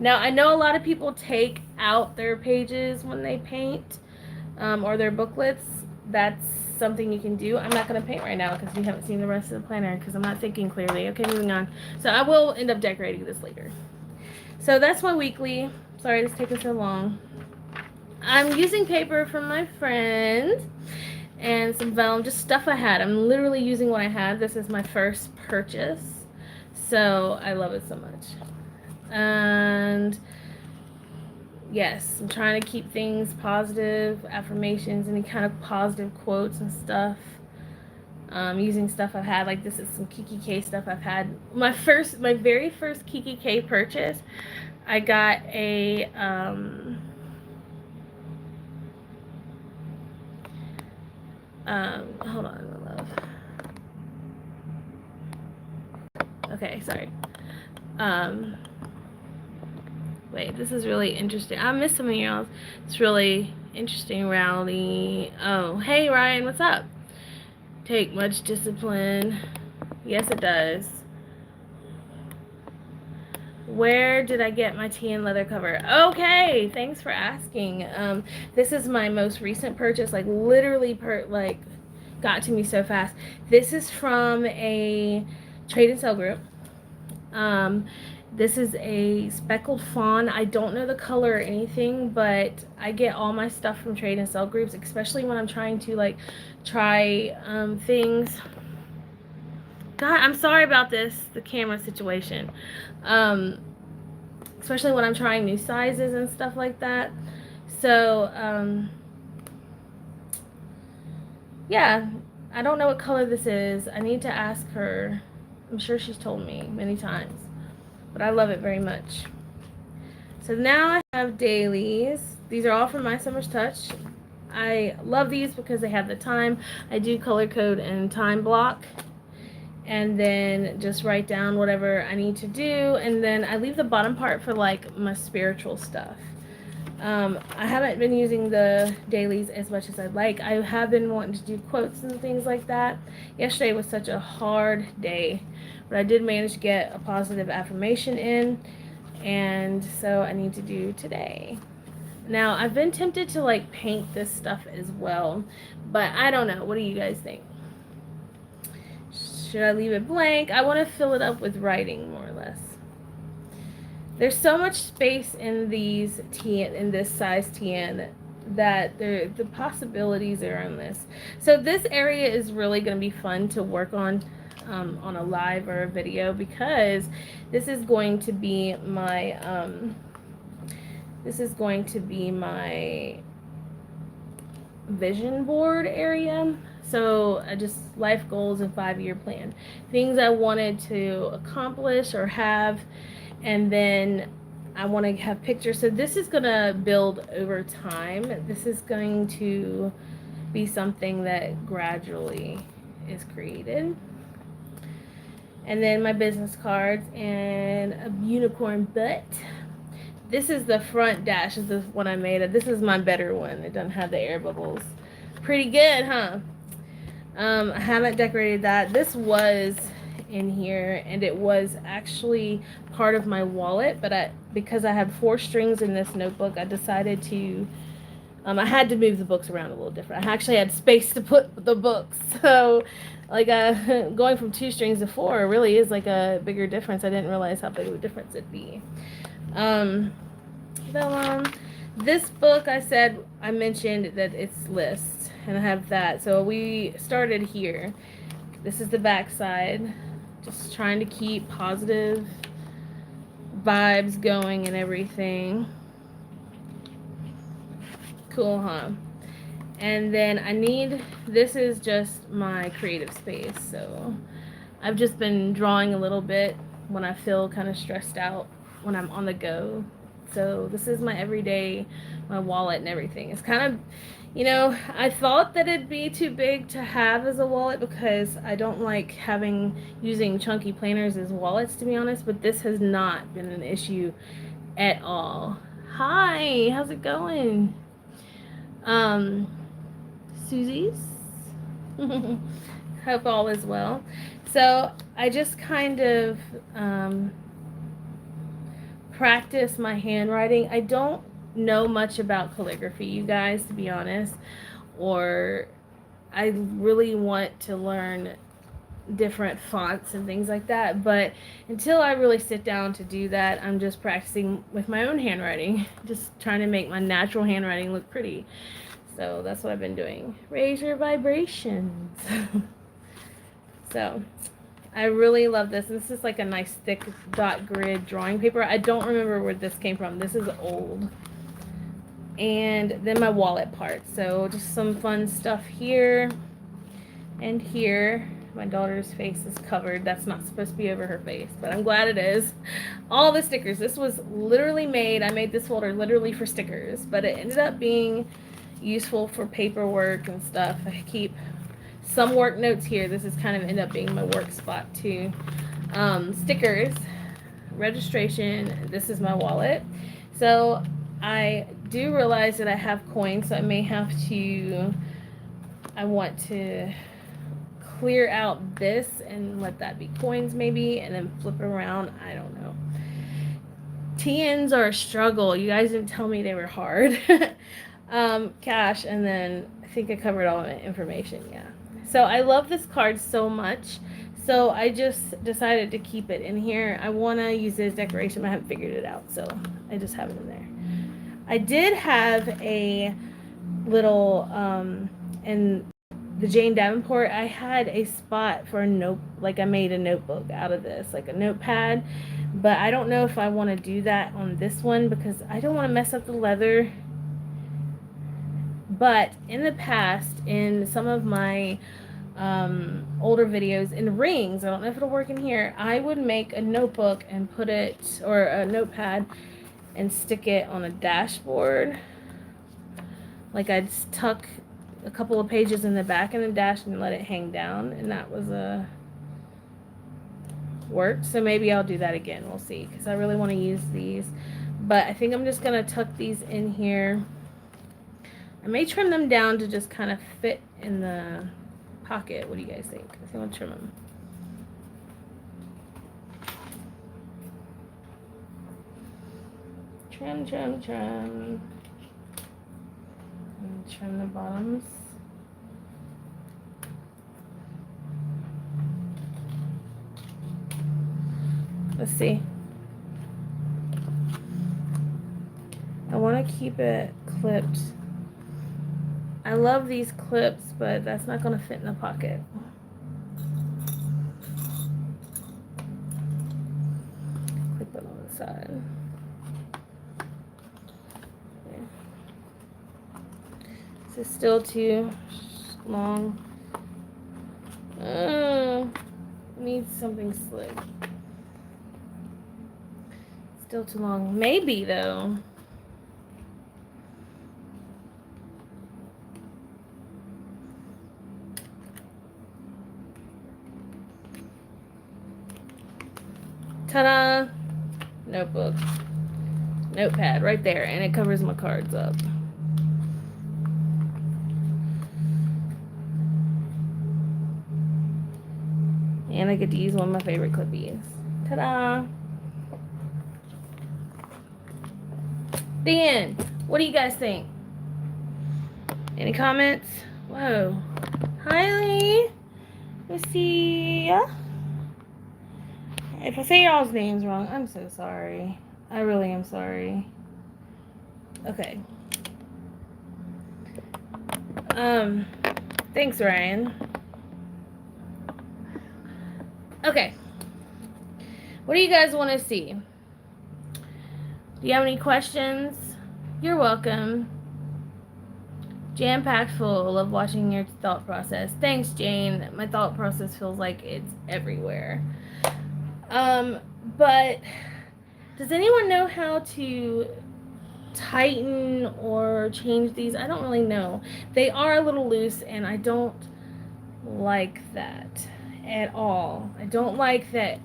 Now, I know a lot of people take out their pages when they paint, or their booklets. That's something you can do. I'm not going to paint right now because we haven't seen the rest of the planner, because I'm not thinking clearly. Okay, moving on. So I will end up decorating this later. So that's my weekly. Sorry it's taking so long. I'm using paper from my friend and some vellum, just stuff I had. I'm literally using what I had. This is my first purchase, so I love it so much. And yes, I'm trying to keep things positive, affirmations, any kind of positive quotes and stuff. Using stuff I've had, like this is some Kikki K stuff I've had. My very first Kikki K purchase, I got a hold on, my love. Okay, sorry. Wait, this is really interesting. I miss some of y'all. It's really interesting, Rowdy. Oh, hey Ryan, what's up? Take much discipline. Yes, it does. Where did I get my tan leather cover? Okay, thanks for asking. This is my most recent purchase. Like literally, got to me so fast. This is from a trade and sell group. This is a speckled fawn. I don't know the color or anything, but I get all my stuff from trade and sell groups, especially when I'm trying to like try things. God, I'm sorry about the camera situation. Especially when I'm trying new sizes and stuff like that. So, yeah, I don't know what color this is. I need to ask her. I'm sure she's told me many times, but I love it very much. So now I have dailies. These are all from My Summer's Touch. I love these because they have the time. I do color code and time block, and then just write down whatever I need to do, and then I leave the bottom part for like my spiritual stuff. I haven't been using the dailies as much as I'd like. I have been wanting to do quotes and things like that. Yesterday was such a hard day, but I did manage to get a positive affirmation in, and so I need to do today. Now, I've been tempted to like paint this stuff as well, but I don't know. What do you guys think? Should I leave it blank? I want to fill it up with writing, more or less. There's so much space in these TN, in this size TN, that the possibilities are on this. So this area is really going to be fun to work on a live or a video, because this is going to be my vision board area. So just life goals and 5-year plan, things I wanted to accomplish or have, and then I want to have pictures. So this is going to build over time. This is going to be something that gradually is created. And then my business cards and a unicorn butt. This is the front dash. This is the one I made. This is my better one. It doesn't have the air bubbles. Pretty good, huh? I haven't decorated that. This was in here, and it was actually part of my wallet, but because I had 4 strings in this notebook, I decided to I had to move the books around a little different. I actually had space to put the books, so like going from 2 strings to 4 really is like a bigger difference. I didn't realize how big of a difference it'd be. This book, I mentioned that it's lists, and I have that. So we started here. This is the back side. Just trying to keep positive vibes going and everything. Cool, huh? And then this is just my creative space. So I've just been drawing a little bit when I feel kind of stressed out, when I'm on the go. So this is my everyday, my wallet and everything. It's kind of, I thought that it'd be too big to have as a wallet, because I don't like using chunky planners as wallets, to be honest, but this has not been an issue at all. Hi, how's it going? Susie's? Hope all is well. So I just kind of practice my handwriting. I don't know much about calligraphy, you guys, to be honest, or I really want to learn different fonts and things like that, but until I really sit down to do that, I'm just practicing with my own handwriting, just trying to make my natural handwriting look pretty. So that's what I've been doing. Raise your vibrations. So I really love this. This is like a nice thick dot grid drawing paper. I don't remember where this came from. This is old. And then my wallet part. So just some fun stuff here and here. My daughter's face is covered. That's not supposed to be over her face, but I'm glad it is. All the stickers. This was literally made. I made this folder literally for stickers, but it ended up being useful for paperwork and stuff. I keep some work notes here. This is kind of end up being my work spot too. Stickers, registration. This is my wallet. So I do realize that I have coins, so I may have to, I want to clear out this and let that be coins maybe, and then flip it around. I don't know. TNs are a struggle. You guys didn't tell me they were hard. Cash, and then I think I covered all my information. Yeah. So I love this card so much. So I just decided to keep it in here. I want to use it as decoration, but I haven't figured it out. So I just have it in there. I did have a little, in the Jane Davenport, I had a spot for a note, like I made a notebook out of this, like a notepad. But I don't know if I want to do that on this one because I don't want to mess up the leather. But in the past, in some of my older videos in rings, I don't know if it'll work in here, I would make a notebook and put it, or a notepad, and stick it on a dashboard. Like I'd tuck a couple of pages in the back in the dash and let it hang down, and that was a work. So maybe I'll do that again. We'll see, because I really want to use these. But I think I'm just going to tuck these in here. I may trim them down to just kind of fit in the pocket. What do you guys think? I think I'll trim them. Trim, trim, trim. And trim the bottoms. Let's see. I want to keep it clipped. I love these clips, but that's not going to fit in the pocket. Clip it on the side. Okay. This is still too long. Needs something slick. Still too long. Maybe, though. Ta-da! Notebook. Notepad right there, and it covers my cards up. And I get to use one of my favorite clippies. Ta-da! The end. What do you guys think? Any comments? Whoa. Hi, Lee. Let's see. If I say y'all's names wrong, I'm so sorry. I really am sorry. Okay. Thanks, Ryan. Okay. What do you guys want to see? Do you have any questions? You're welcome. Jam-packed full of watching your thought process. Thanks, Jane. My thought process feels like it's everywhere. But does anyone know how to tighten or change these? I don't really know. They are a little loose, and I don't like that at all. I don't like that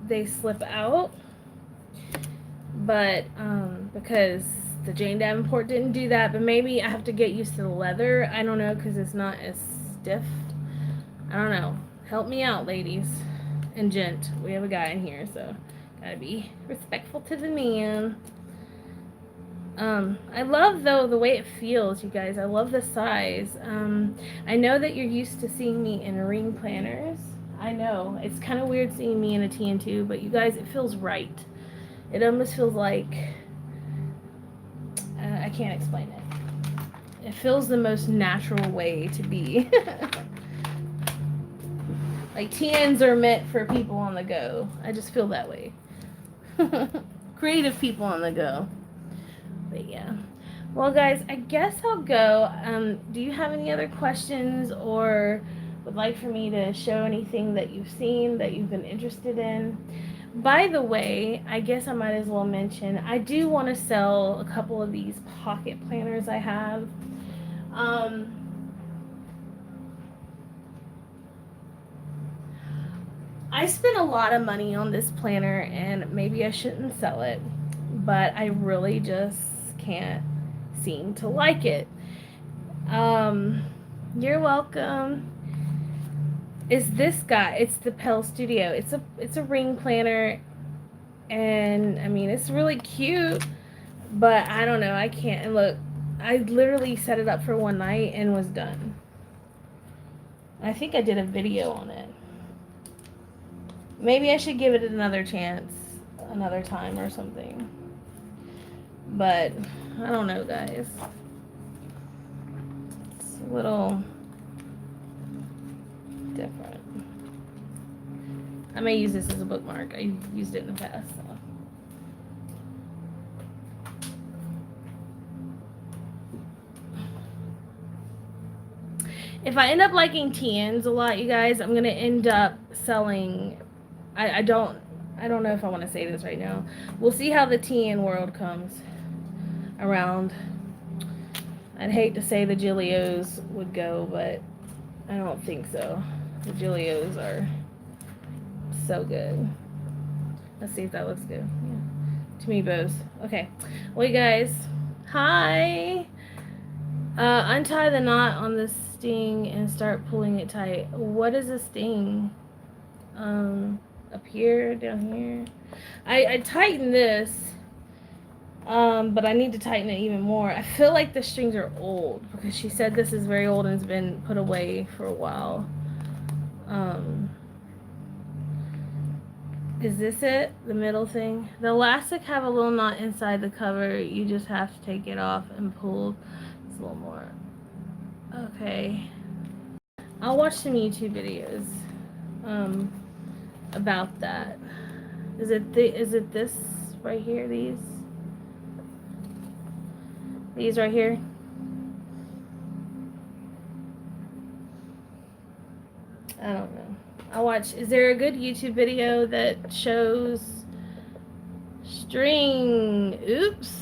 they slip out, but because the Jane Davenport didn't do that, but maybe I have to get used to the leather. I don't know, because it's not as stiff. I don't know. Help me out, ladies and gent. We have a guy in here, so gotta be respectful to the man. I love, though, the way it feels, you guys. I love the size. I know that you're used to seeing me in ring planners. I know. It's kind of weird seeing me in a TN2, but you guys, it feels right. It almost feels like, I can't explain it. It feels the most natural way to be. Like, TNs are meant for people on the go. I just feel that way. Creative people on the go. But yeah. Well, guys, I guess I'll go. Do you have any other questions or would like for me to show anything that you've seen that you've been interested in? By the way, I guess I might as well mention, I do want to sell a couple of these pocket planners I have. I spent a lot of money on this planner, and maybe I shouldn't sell it, but I really just can't seem to like it. You're welcome. Is this guy? It's the Pell Studio. It's a ring planner, and I mean it's really cute, but I don't know. I can't. And look, I literally set it up for one night and was done. I think I did a video on it. Maybe I should give it another chance another time or something. But I don't know, guys. It's a little different. I may use this as a bookmark. I used it in the past. So. If I end up liking TNs a lot, you guys, I'm gonna end up selling. I don't know if I want to say this right now. We'll see how the TN world comes around. I'd hate to say the Gillios would go, but I don't think so. The Gillios are so good. Let's see if that looks good. Yeah. To me, both. Okay. Well, you guys, hi. Untie the knot on the sting and start pulling it tight. What is a sting? Up here, down here. I tighten this, but I need to tighten it even more. I feel like the strings are old because she said this is very old and it's been put away for a while. Is this it? The middle thing? The elastic have a little knot inside the cover. You just have to take it off and pull. It's a little more. Okay. I'll watch some YouTube videos about that. Is it this right here? These right here? I don't know. I'll watch. Is there a good YouTube video that shows string? Oops.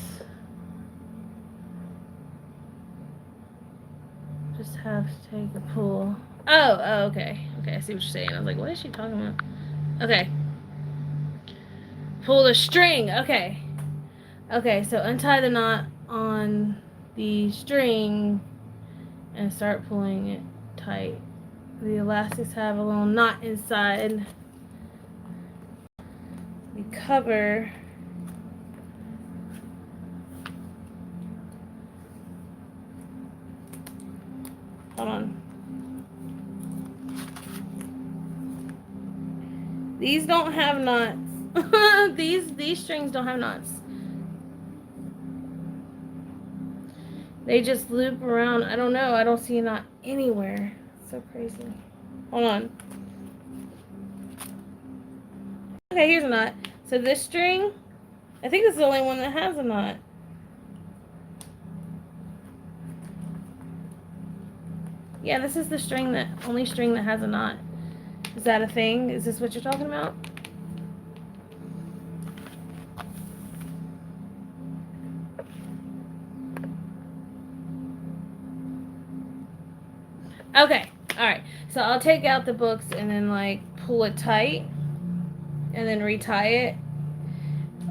Just have to take a pull. Oh, okay. Okay, I see what you're saying. I was like, what is she talking about? Okay. Pull the string. Okay. Okay, so untie the knot on the string and start pulling it tight. The elastics have a little knot inside the cover. Hold on. These don't have knots. these strings don't have knots. They just loop around. I don't know. I don't see a knot anywhere. So crazy. Hold on. Okay, here's a knot. So this string, I think this is the only one that has a knot. Yeah, this is the only string that has a knot. Is that a thing? Is this what you're talking about? Okay, alright. So I'll take out the books and then like pull it tight and then retie it.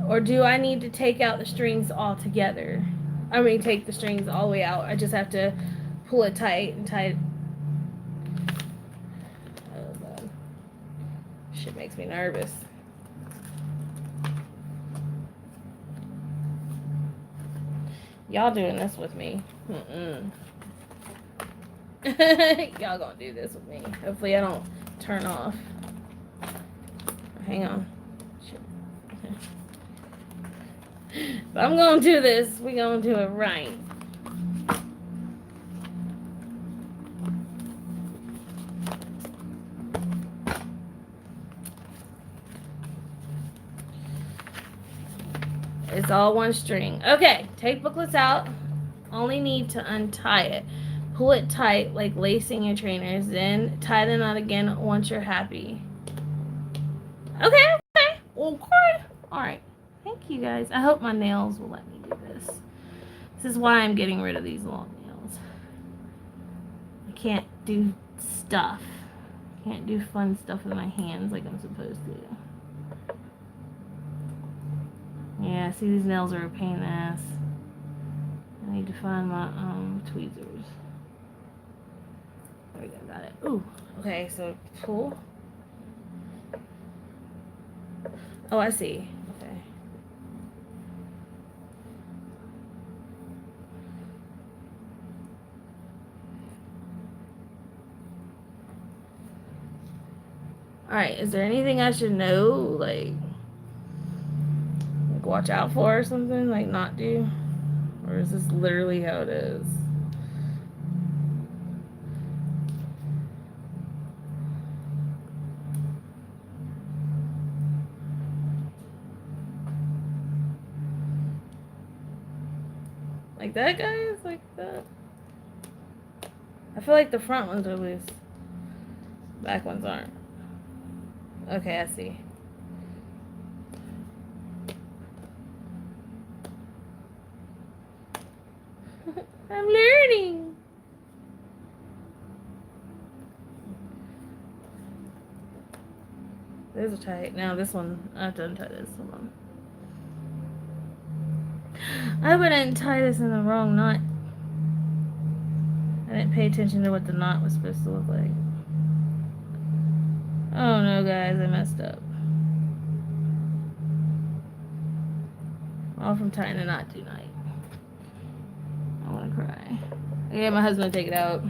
Or do I need to take out the strings all together? I mean, take the strings all the way out. I just have to pull it tight and tie it. Oh, God. Shit makes me nervous. Y'all doing this with me. Y'all gonna do this with me. Hopefully I don't turn off. Hang on. But I'm gonna do this. We're gonna do it right. It's all one string. Okay, take booklets out. Only need to untie it. Pull it tight like lacing your trainers. Then tie the knot again once you're happy. Okay. Alright. Thank you guys. I hope my nails will let me do this. This is why I'm getting rid of these long nails. I can't do stuff. I can't do fun stuff with my hands like I'm supposed to. Yeah, see, these nails are a pain in the ass. I need to find my tweezers. There we go, got it. Ooh, okay, so pull. Oh, I see. Okay. Alright, is there anything I should know? Like watch out for or something? Like not do? Or is this literally how it is? Like that, guys? Like that? I feel like the front ones are loose. Back ones aren't. Okay, I see. I'm learning. Those are tight. Now this one, I have to untie this one. I hope I didn't tie this in the wrong knot. I didn't pay attention to what the knot was supposed to look like. Oh no, guys, I messed up. All from tying a knot tonight. I want to cry. I gave my husband to take it out.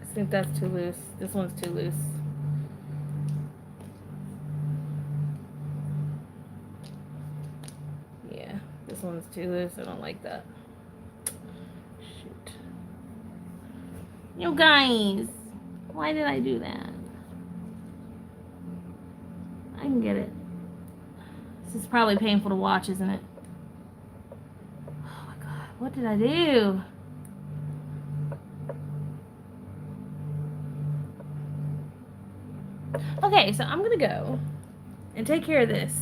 I think that's too loose. This one's too loose. Yeah, this one's too loose. I don't like that. Shoot. You guys, why did I do that? I can get it. This is probably painful to watch, isn't it? Oh my god, what did I do? Okay, so I'm gonna go and take care of this.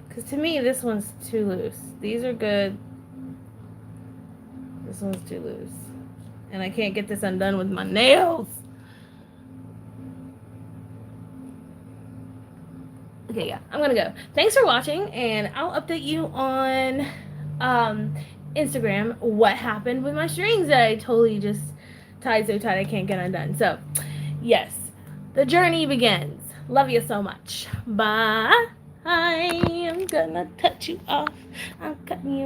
Because to me, this one's too loose. These are good. This one's too loose. And I can't get this undone with my nails. Okay, yeah, I'm gonna go. Thanks for watching, and I'll update you on Instagram what happened with my strings that I totally just tied so tight I can't get undone. So, yes, the journey begins. Love you so much. Bye. I'm gonna cut you off. I'm cutting you off.